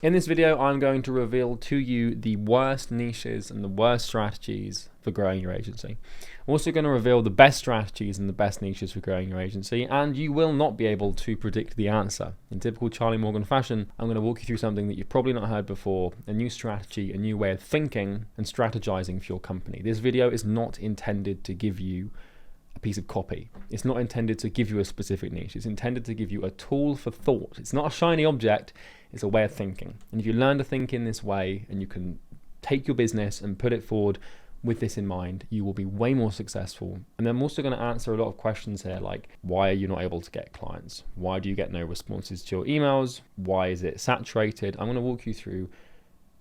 In this video, I'm going to reveal to you the worst niches and the worst strategies for growing your agency. I'm also going to reveal the best strategies and the best niches for growing your agency, and you will not be able to predict the answer. In typical Charlie Morgan fashion, I'm going to walk you through something that you've probably not heard before, a new strategy, a new way of thinking and strategizing for your company. This video is not intended to give you a piece of copy. It's not intended to give you a specific niche. It's intended to give you a tool for thought. It's not a shiny object, it's a way of thinking. And if you learn to think in this way and you can take your business and put it forward with this in mind, you will be way more successful. And I'm also going to answer a lot of questions here, like why are you not able to get clients? Why do you get no responses to your emails? Why is it saturated? I'm going to walk you through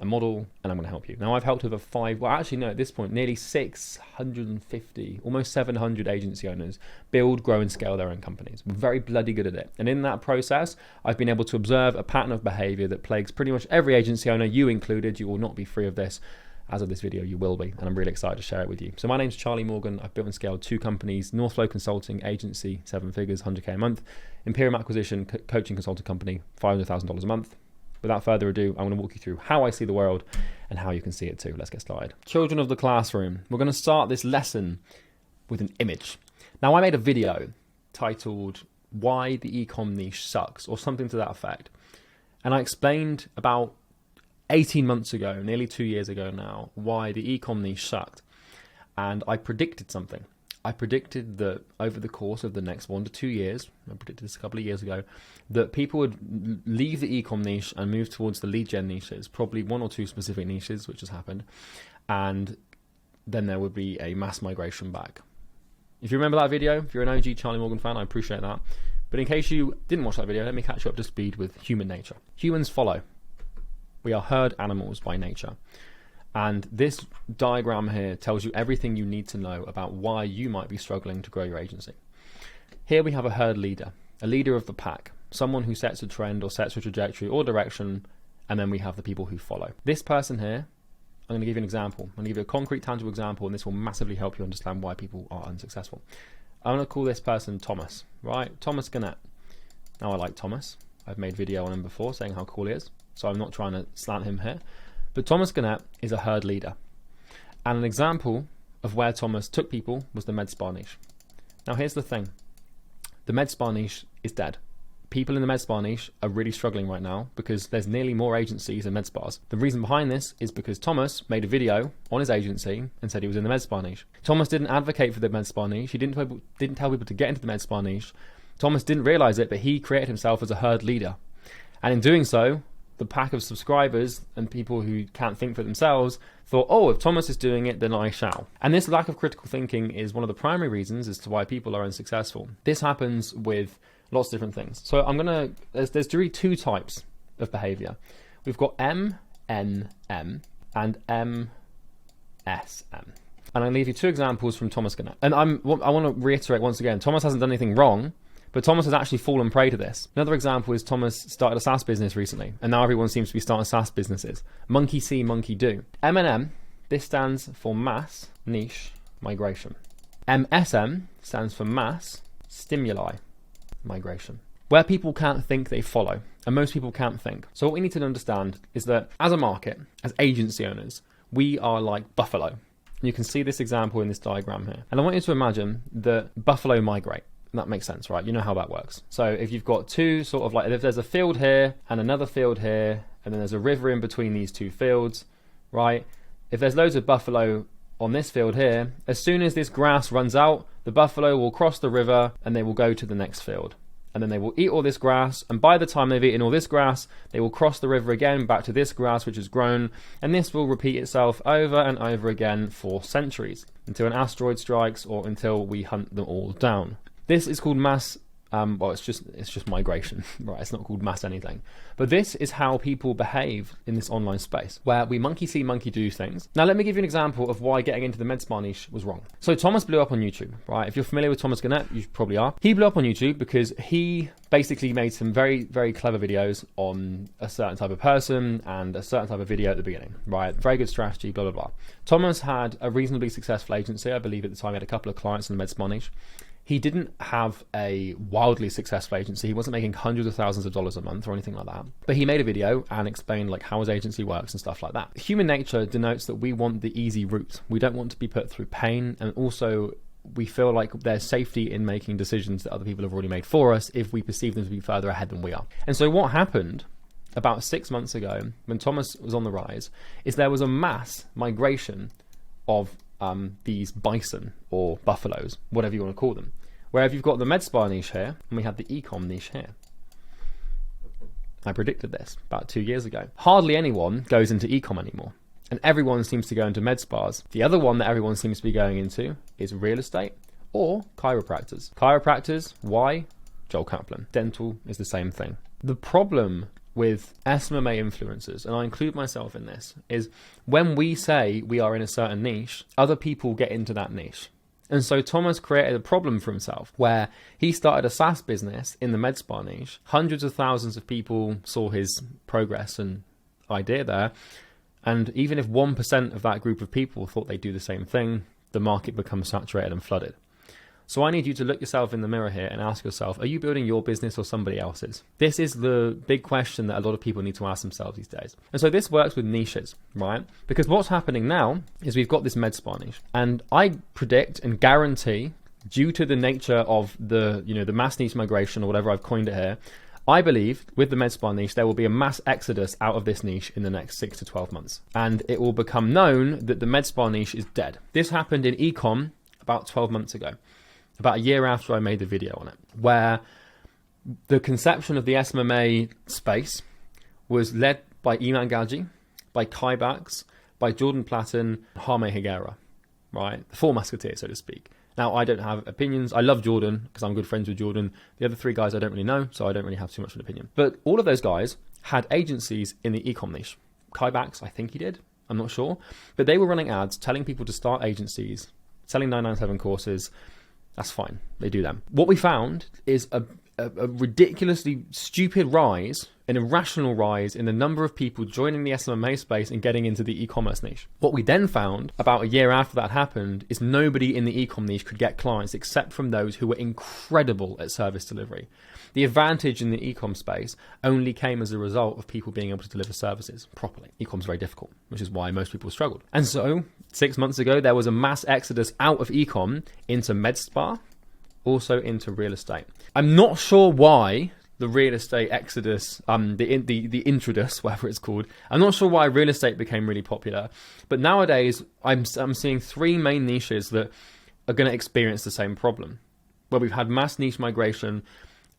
a model and I'm going to help you. Now, I've helped over at this point, nearly 650, almost 700 agency owners build, grow and scale their own companies. I'm very bloody good at it. And in that process, I've been able to observe a pattern of behavior that plagues pretty much every agency owner, you included. You will not be free of this. As of this video, you will be, and I'm really excited to share it with you. So my name's Charlie Morgan. I've built and scaled 2 companies, NorthFlow Consulting, agency, 7 figures, 100K a month, Imperium Acquisition, coaching consulting company, $500,000 a month. Without further ado, I'm going to walk you through how I see the world and how you can see it too. Let's get started. Children of the classroom. We're going to start this lesson with an image. Now, I made a video titled Why the Ecom Niche Sucks, or something to that effect. And I explained about 18 months ago, nearly 2 years ago now, why the ecom niche sucked. And I predicted something. I predicted that over the course of the next 1 to 2 years, I predicted this a couple of years ago, that people would leave the ecom niche and move towards the lead gen niches, probably 1 or 2 specific niches, which has happened. And then there would be a mass migration back. If you remember that video, if you're an OG Charlie Morgan fan, I appreciate that. But in case you didn't watch that video, let me catch you up to speed with human nature. Humans follow. We are herd animals by nature. And this diagram here tells you everything you need to know about why you might be struggling to grow your agency. Here we have a herd leader, a leader of the pack, someone who sets a trend or sets a trajectory or direction, and then we have the people who follow. This person here, I'm going to give you an example. I'm going to give you a concrete, tangible example, and this will massively help you understand why people are unsuccessful. I'm going to call this person Thomas, right? Thomas Gannett. Now, I like Thomas. I've made video on him before saying how cool he is, so I'm not trying to slant him here. But Thomas Gannett is a herd leader. And an example of where Thomas took people was the med spa niche. Now here's the thing. The med spa niche is dead. People in the med spa niche are really struggling right now because there's nearly more agencies than med spas. The reason behind this is because Thomas made a video on his agency and said he was in the med spa niche. Thomas didn't advocate for the med spa niche. He didn't tell people to get into the med spa niche. Thomas didn't realize it, but he created himself as a herd leader. And in doing so, the pack of subscribers and people who can't think for themselves thought, oh, if Thomas is doing it, then I shall. And this lack of critical thinking is one of the primary reasons as to why people are unsuccessful. This happens with lots of different things. So there's really 2 types of behavior. We've got MNM and MSM. And I'm going to give you 2 examples from Thomas Gannett. And I want to reiterate once again, Thomas hasn't done anything wrong, but Thomas has actually fallen prey to this. Another example is Thomas started a SaaS business recently, and now everyone seems to be starting SaaS businesses. Monkey see, monkey do. M&M, this stands for mass niche migration. MSM stands for mass stimuli migration. Where people can't think, they follow, and most people can't think. So what we need to understand is that as a market, as agency owners, we are like buffalo. And you can see this example in this diagram here. And I want you to imagine that buffalo migrate. That makes sense, right? You know how that works. So if you've got 2 sort of like, if there's a field here and another field here, and then there's a river in between these 2 fields, right? If there's loads of buffalo on this field here, as soon as this grass runs out, the buffalo will cross the river and they will go to the next field. And then they will eat all this grass. And by the time they've eaten all this grass, they will cross the river again back to this grass, which has grown. And this will repeat itself over and over again for centuries until an asteroid strikes or until we hunt them all down. This is called mass, it's just migration, right? It's not called mass anything. But this is how people behave in this online space, where we monkey see, monkey do things. Now, let me give you an example of why getting into the med spa niche was wrong. So Thomas blew up on YouTube, right? If you're familiar with Thomas Gannett, you probably are. He blew up on YouTube because he basically made some very, very clever videos on a certain type of person and a certain type of video at the beginning, right? Very good strategy, blah, blah, blah. Thomas had a reasonably successful agency. I believe at the time he had a couple of clients in the med spa niche. He didn't have a wildly successful agency. He wasn't making hundreds of thousands of dollars a month or anything like that. But he made a video and explained like how his agency works and stuff like that. Human nature denotes that we want the easy route. We don't want to be put through pain, and also we feel like there's safety in making decisions that other people have already made for us if we perceive them to be further ahead than we are. And so what happened about 6 months ago when Thomas was on the rise is there was a mass migration of these bison or buffaloes, whatever you want to call them. Wherever you've got the med spa niche here, and we have the e-com niche here. I predicted this about 2 years ago. Hardly anyone goes into e-com anymore, and everyone seems to go into med spas. The other one that everyone seems to be going into is real estate or chiropractors. Chiropractors, why? Joel Kaplan. Dental is the same thing. The problem with SMMA influencers, and I include myself in this, is when we say we are in a certain niche, other people get into that niche. And so Thomas created a problem for himself where he started a SaaS business in the med spa niche. Hundreds of thousands of people saw his progress and idea there. And even if 1% of that group of people thought they'd do the same thing, the market becomes saturated and flooded. So I need you to look yourself in the mirror here and ask yourself, are you building your business or somebody else's? This is the big question that a lot of people need to ask themselves these days. And so this works with niches, right? Because what's happening now is we've got this med spa niche. And I predict and guarantee, due to the nature of the mass niche migration or whatever I've coined it here, I believe with the med spa niche, there will be a mass exodus out of this niche in the next 6 to 12 months. And it will become known that the med spa niche is dead. This happened in ecom about 12 months ago. About a year after I made the video on it, where the conception of the SMMA space was led by Iman Gaji, by Kai Bax, by Jordan Platten, Jaime Higuera, right? The four musketeers, so to speak. Now, I don't have opinions. I love Jordan because I'm good friends with Jordan. The other three guys I don't really know, so I don't really have too much of an opinion. But all of those guys had agencies in the e-com niche. Kai Bax, I think he did. I'm not sure. But they were running ads telling people to start agencies, selling 997 courses. That's fine. They do them. What we found is a ridiculously stupid rise, an irrational rise in the number of people joining the SMMA space and getting into the e-commerce niche. What we then found about a year after that happened is nobody in the e-com niche could get clients except from those who were incredible at service delivery. The advantage in the e-com space only came as a result of people being able to deliver services properly. E-com's very difficult, which is why most people struggled. And so 6 months ago, there was a mass exodus out of e-com into med spa, also into real estate. I'm not sure why the real estate exodus, the introduce, whatever it's called. I'm not sure why real estate became really popular, but nowadays I'm seeing three main niches that are going to experience the same problem, where we've had mass niche migration,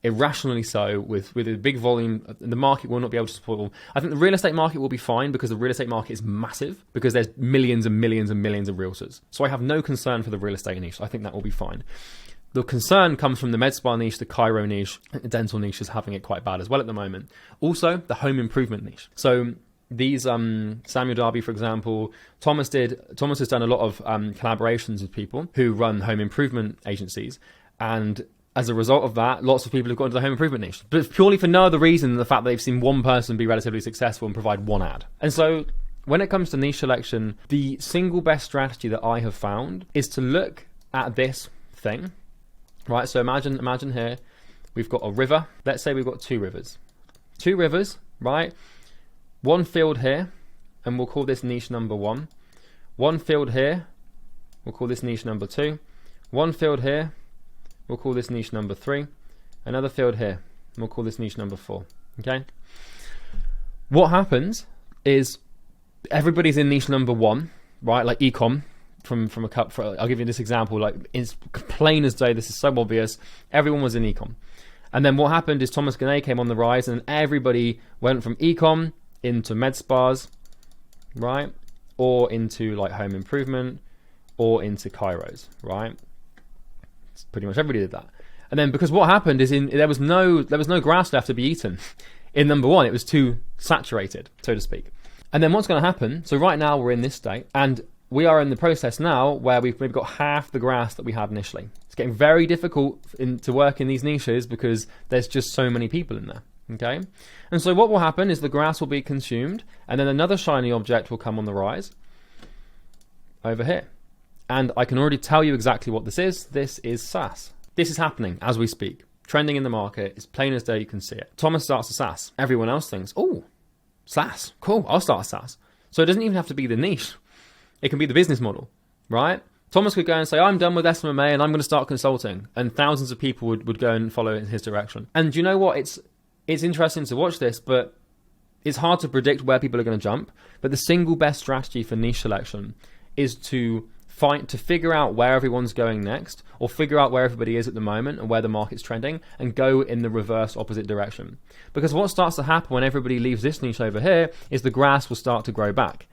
irrationally so, with a big volume. The market will not be able to support all. I think the real estate market will be fine because the real estate market is massive, because there's millions and millions and millions of realtors. So I have no concern for the real estate niche. I think that will be fine. The concern comes from the med spa niche, the chiro niche, the dental niche is having it quite bad as well at the moment. Also, the home improvement niche. So these Samuel Darby, for example, Thomas has done a lot of collaborations with people who run home improvement agencies, and as a result of that, lots of people have got into the home improvement niche, but purely for no other reason than the fact that they've seen one person be relatively successful and provide one ad. And so when it comes to niche selection, the single best strategy that I have found is to look at this thing. Right, so imagine here, we've got a river. Let's say we've got two rivers. Two rivers, right? One field here, and we'll call this niche number 1. One field here, we'll call this niche number 2. One field here, we'll call this niche number 3. Another field here, and we'll call this niche number 4. Okay? What happens is everybody's in niche number 1, right? Like ecom. From a cup, I'll give you this example, like it's plain as day, this is so obvious. Everyone was in ecom. And then what happened is Thomas Gannett came on the rise, and everybody went from ecom into med spas, right? Or into like home improvement, or into chiros, right? It's pretty much everybody did that. And then because what happened is there was no grass left to be eaten. In number 1, it was too saturated, so to speak. And then what's going to happen? So right now we're in this state, and we are in the process now where we've maybe got half the grass that we had initially. It's getting very difficult to work in these niches because there's just so many people in there, okay? And so what will happen is the grass will be consumed, and then another shiny object will come on the rise over here. And I can already tell you exactly what this is. This is SaaS. This is happening as we speak. Trending in the market. It's plain as day, you can see it. Thomas starts a SaaS. Everyone else thinks, oh, SaaS, cool, I'll start a SaaS. So it doesn't even have to be the niche. It can be the business model, right? Thomas could go and say, I'm done with Smma'S and I'm going to start consulting. And thousands of people would go and follow in his direction. And you know what? It's interesting to watch this, but it's hard to predict where people are going to jump. But the single best strategy for niche selection is to figure out where everyone's going next, or figure out where everybody is at the moment and where the market's trending, and go in the reverse opposite direction. Because what starts to happen when everybody leaves this niche over here is the grass will start to grow back.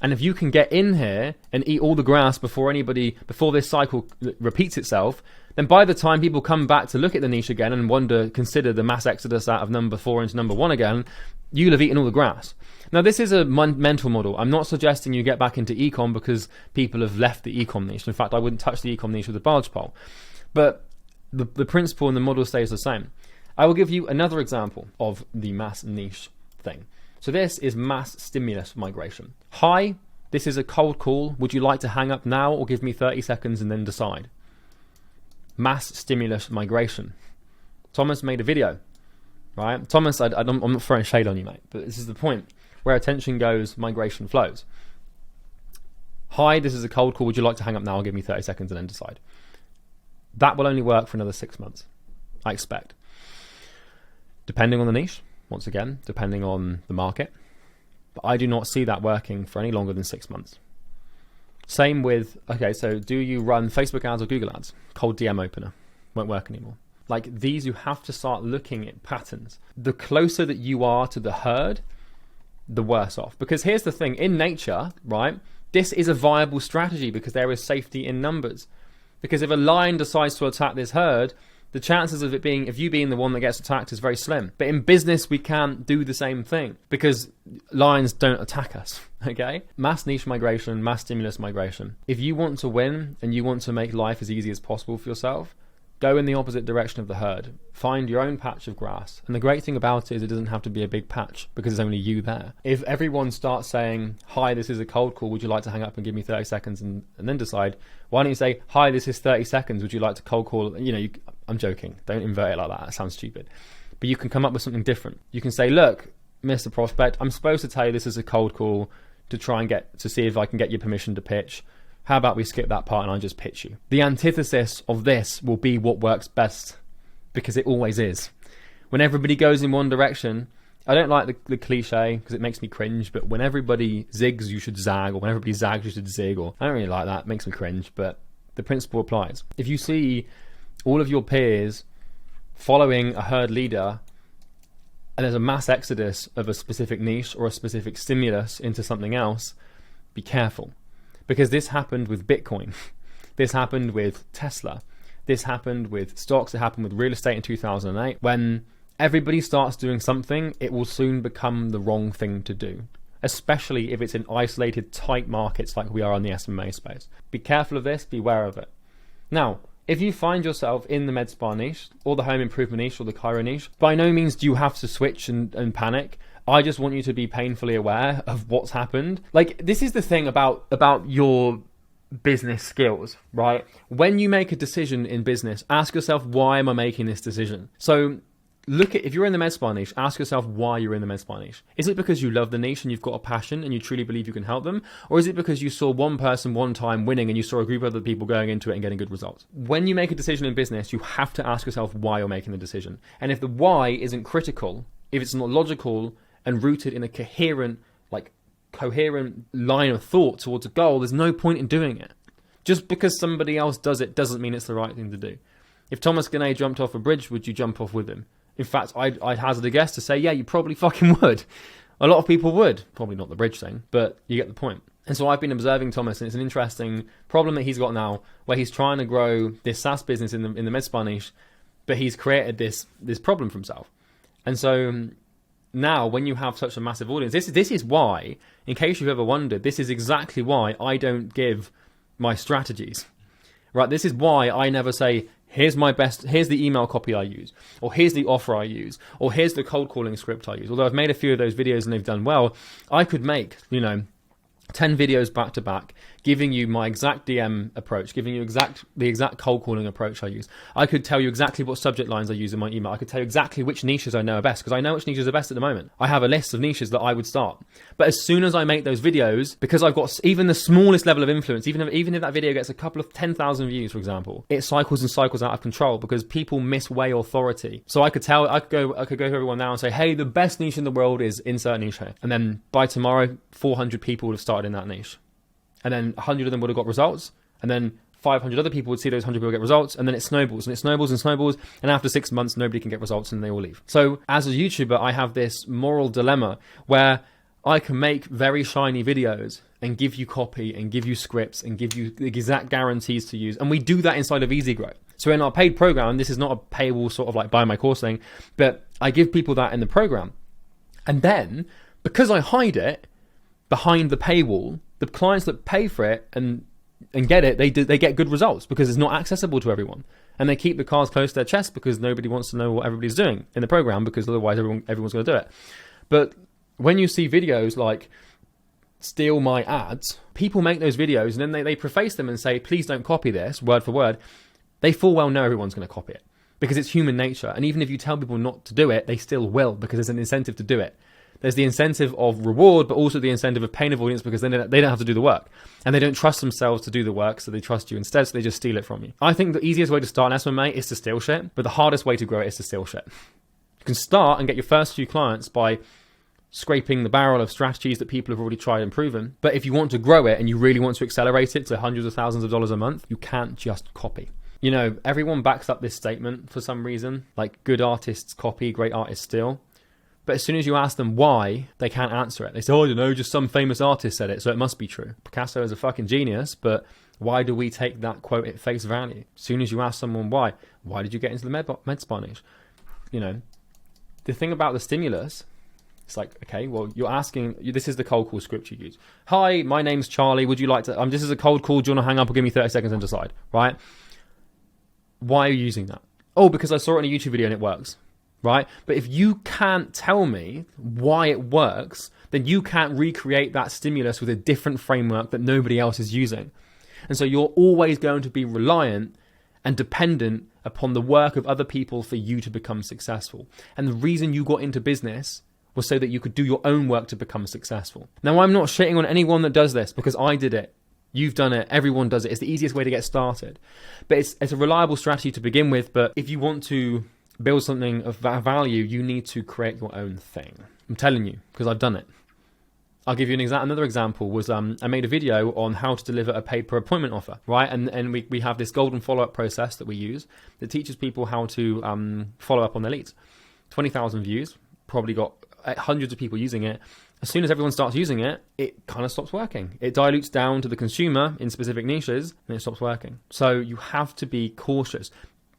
And if you can get in here and eat all the grass before this cycle repeats itself, then by the time people come back to look at the niche again and consider the mass exodus out of number 4 into number 1 again, you'll have eaten all the grass. Now, this is a mental model. I'm not suggesting you get back into ecom because people have left the ecom niche. In fact, I wouldn't touch the ecom niche with a barge pole. But the principle and the model stays the same. I will give you another example of the mass niche thing. So this is mass stimulus migration. Hi, this is a cold call. Would you like to hang up now or give me 30 seconds and then decide? Mass stimulus migration. Thomas made a video, right? Thomas, I'm not throwing shade on you, mate, but this is the point. Where attention goes, migration flows. Hi, this is a cold call. Would you like to hang up now or give me 30 seconds and then decide? That will only work for another 6 months, I expect. Depending on the niche, once again, depending on the market. But I do not see that working for any longer than 6 months. Same with, okay, so do you run Facebook ads or Google ads? Cold DM opener. Won't work anymore. Like these, you have to start looking at patterns. The closer that you are to the herd, the worse off. Because here's the thing, in nature, right, this is a viable strategy because there is safety in numbers. Because if a lion decides to attack this herd, the chances of you being the one that gets attacked is very slim. But in business, we can't do the same thing because lions don't attack us, okay? Mass niche migration, mass stimulus migration. If you want to win and you want to make life as easy as possible for yourself, go in the opposite direction of the herd. Find your own patch of grass. And the great thing about it is it doesn't have to be a big patch because there's only you there. If everyone starts saying, hi, this is a cold call, would you like to hang up and give me 30 seconds and then decide? Why don't you say, hi, this is 30 seconds, would you like to cold call? I'm joking. Don't invert it like that. That sounds stupid. But you can come up with something different. You can say, look, Mr. Prospect, I'm supposed to tell you this is a cold call to try and to see if I can get your permission to pitch. How about we skip that part and I just pitch you? The antithesis of this will be what works best because it always is. When everybody goes in one direction, I don't like the cliche because it makes me cringe, but when everybody zigs, you should zag, or when everybody zags, you should zig, or I don't really like that. It makes me cringe, but the principle applies. If you see all of your peers following a herd leader and there's a mass exodus of a specific niche or a specific stimulus into something else, be careful. Because this happened with Bitcoin. This happened with Tesla. This happened with stocks. It happened with real estate in 2008. When everybody starts doing something, it will soon become the wrong thing to do, especially if it's in isolated, tight markets like we are on the Smma'S space. Be careful of this. Beware of it. Now, if you find yourself in the med spa niche or the home improvement niche or the chiro niche, by no means do you have to switch and panic. I just want you to be painfully aware of what's happened. Like, this is the thing about your business skills, right? When you make a decision in business, ask yourself, why am I making this decision? So if you're in the med spa niche, ask yourself why you're in the med spa niche. Is it because you love the niche and you've got a passion and you truly believe you can help them? Or is it because you saw one person one time winning and you saw a group of other people going into it and getting good results? When you make a decision in business, you have to ask yourself why you're making the decision. And if the why isn't critical, if it's not logical and rooted in a coherent line of thought towards a goal, there's no point in doing it. Just because somebody else does it doesn't mean it's the right thing to do. If Thomas Gannett jumped off a bridge, would you jump off with him? In fact, I'd hazard a guess to say, yeah, you probably fucking would. A lot of people would. Probably not the bridge thing, but you get the point. And so I've been observing Thomas, and it's an interesting problem that he's got now, where he's trying to grow this SaaS business in the med spa niche, but he's created this problem for himself. And so now, when you have such a massive audience, this is why, in case you've ever wondered, this is exactly why I don't give my strategies, right? This is why I never say, here's the email copy I use, or here's the offer I use, or here's the cold calling script I use. Although I've made a few of those videos and they've done well, I could make, 10 videos back to back, giving you my exact DM approach, giving you the exact cold calling approach I use. I could tell you exactly what subject lines I use in my email. I could tell you exactly which niches I know are best, because I know which niches are best at the moment. I have a list of niches that I would start. But as soon as I make those videos, because I've got even the smallest level of influence, even if that video gets a couple of 10,000 views, for example, it cycles and cycles out of control because people misweigh authority. So I could go to everyone now and say, hey, the best niche in the world is insert niche here. And then by tomorrow, 400 people would have started in that niche. And then 100 of them would have got results. And then 500 other people would see those 100 people get results. And then it snowballs and it snowballs and snowballs. And after 6 months, nobody can get results and they all leave. So as a YouTuber, I have this moral dilemma where I can make very shiny videos and give you copy and give you scripts and give you the exact guarantees to use. And we do that inside of Easy Grow. So in our paid program, this is not a paywall sort of like buy my course thing, but I give people that in the program. And then because I hide it behind the paywall, the clients that pay for it and get it, they get good results because it's not accessible to everyone. And they keep the cards close to their chest because nobody wants to know what everybody's doing in the program, because otherwise everyone's going to do it. But when you see videos like steal my ads, people make those videos and then they preface them and say, please don't copy this word for word. They full well know everyone's going to copy it because it's human nature. And even if you tell people not to do it, they still will, because there's an incentive to do it. There's the incentive of reward, but also the incentive of pain avoidance, because then they don't have to do the work. And they don't trust themselves to do the work, so they trust you instead, so they just steal it from you. I think the easiest way to start an SMA is to steal shit, but the hardest way to grow it is to steal shit. You can start and get your first few clients by scraping the barrel of strategies that people have already tried and proven. But if you want to grow it and you really want to accelerate it to hundreds of thousands of dollars a month, you can't just copy. You know, everyone backs up this statement for some reason, like good artists copy, great artists steal. But as soon as you ask them why, they can't answer it. They say, oh, I don't know, just some famous artist said it, so it must be true. Picasso is a fucking genius, but why do we take that quote at face value? As soon as you ask someone why did you get into the med spa niche? You know, the thing about the stimulus, it's like, okay, well, you're asking, this is the cold call script you use. Hi, my name's Charlie. Would you like to, this is a cold call. Do you want to hang up or give me 30 seconds and decide, right? Why are you using that? Oh, because I saw it in a YouTube video and it works. Right? But if you can't tell me why it works, then you can't recreate that stimulus with a different framework that nobody else is using. And so you're always going to be reliant and dependent upon the work of other people for you to become successful. And the reason you got into business was so that you could do your own work to become successful. Now, I'm not shitting on anyone that does this, because I did it. You've done it. Everyone does it. It's the easiest way to get started. But it's a reliable strategy to begin with. But if you want to build something of value, you need to create your own thing. I'm telling you, because I've done it. I'll give you another example was I made a video on how to deliver a paid per appointment offer, right? And we have this golden follow-up process that we use that teaches people how to follow up on their leads. 20,000 views, probably got hundreds of people using it. As soon as everyone starts using it, it kind of stops working. It dilutes down to the consumer in specific niches and it stops working. So you have to be cautious.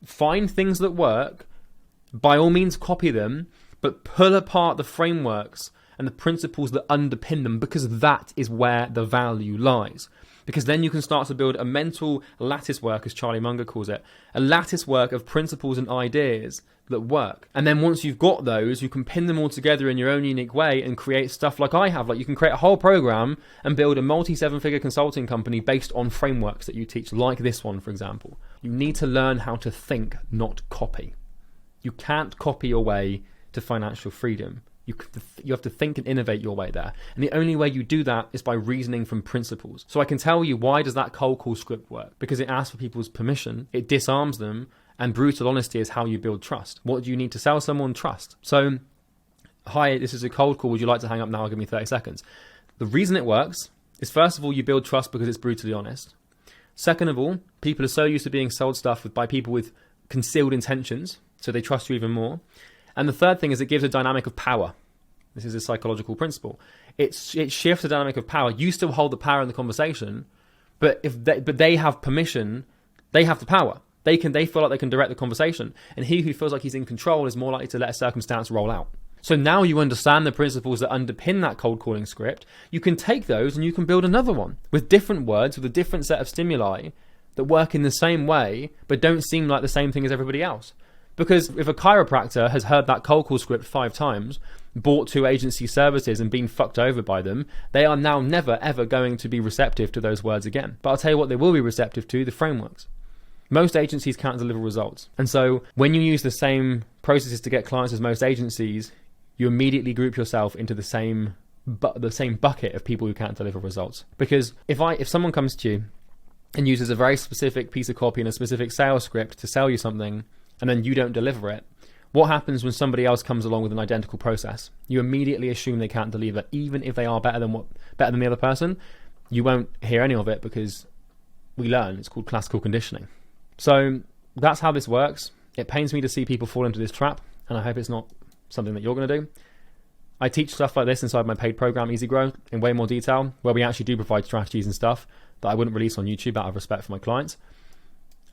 Find things that work. By all means, copy them, but pull apart the frameworks and the principles that underpin them, because that is where the value lies. Because then you can start to build a mental lattice work, as Charlie Munger calls it, a lattice work of principles and ideas that work. And then once you've got those, you can pin them all together in your own unique way and create stuff like I have. Like you can create a whole program and build a multi-7-figure consulting company based on frameworks that you teach, like this one, for example. You need to learn how to think, not copy. You can't copy your way to financial freedom. You have to think and innovate your way there. And the only way you do that is by reasoning from principles. So I can tell you, why does that cold call script work? Because it asks for people's permission, it disarms them, and brutal honesty is how you build trust. What do you need to sell someone? Trust. So, hi, this is a cold call. Would you like to hang up now or give me 30 seconds? The reason it works is, first of all, you build trust because it's brutally honest. Second of all, people are so used to being sold stuff by people with concealed intentions, so they trust you even more. And the third thing is it gives a dynamic of power. This is a psychological principle. It shifts the dynamic of power. You still hold the power in the conversation, but they have permission, they have the power. They feel like they can direct the conversation. And he who feels like he's in control is more likely to let a circumstance roll out. So now you understand the principles that underpin that cold calling script. You can take those and you can build another one with different words, with a different set of stimuli that work in the same way, but don't seem like the same thing as everybody else. Because if a chiropractor has heard that cold call script 5 times, bought 2 agency services and been fucked over by them, they are now never ever going to be receptive to those words again. But I'll tell you what they will be receptive to, the frameworks. Most agencies can't deliver results. And so when you use the same processes to get clients as most agencies, you immediately group yourself into the same bucket of people who can't deliver results. Because if someone comes to you and uses a very specific piece of copy and a specific sales script to sell you something, and then you don't deliver it, what happens when somebody else comes along with an identical process? You immediately assume they can't deliver, even if they are better than the other person. You won't hear any of it because we learn. It's called classical conditioning. So that's how this works. It pains me to see people fall into this trap, and I hope it's not something that you're going to do. I teach stuff like this inside my paid program, Easy Grow, in way more detail, where we actually do provide strategies and stuff that I wouldn't release on YouTube out of respect for my clients.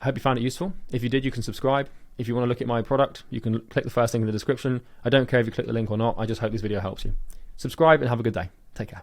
I hope you found it useful. If you did, you can subscribe. If you want to look at my product, you can click the first link in the description. I don't care if you click the link or not. I just hope this video helps you. Subscribe and have a good day. Take care.